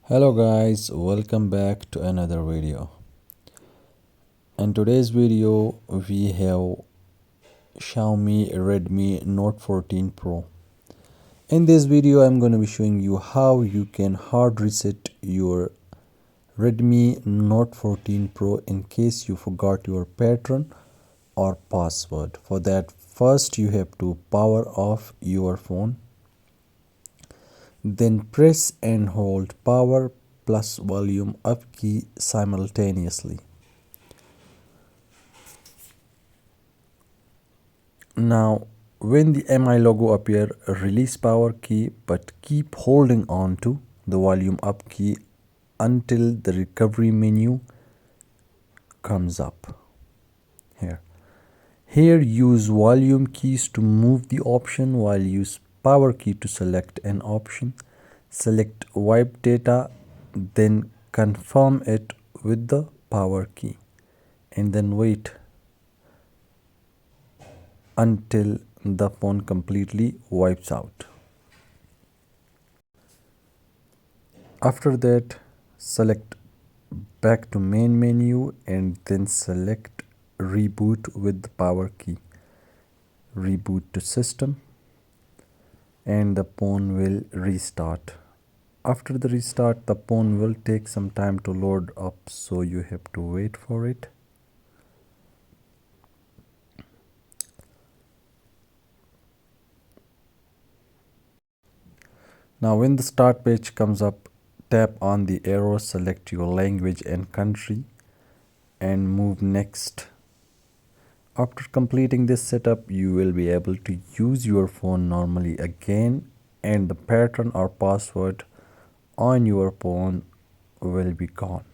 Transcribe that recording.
Hello guys, welcome back to another video. In today's video we have Xiaomi Redmi Note 14 Pro. In this video I'm going to be showing you how you can hard reset your Redmi Note 14 Pro in case you forgot your pattern or password. For that, first you have to power off your phone. Then press and hold power plus volume up key simultaneously. Now, when the MI logo appear, release power key but keep holding on to the volume up key until the recovery menu comes up. Here use volume keys to move the option while use power key to select an option. Select wipe data, then confirm it with the power key and then wait until the phone completely wipes out. After that, select back to main menu and then select reboot with the power key. Reboot to system and the phone will restart. After the restart, the phone will take some time to load up, so you have to wait for it. Now when the start page comes up, tap on the arrow, select your language and country and move next. After completing this setup, you will be able to use your phone normally again and the pattern or password on your phone will be gone.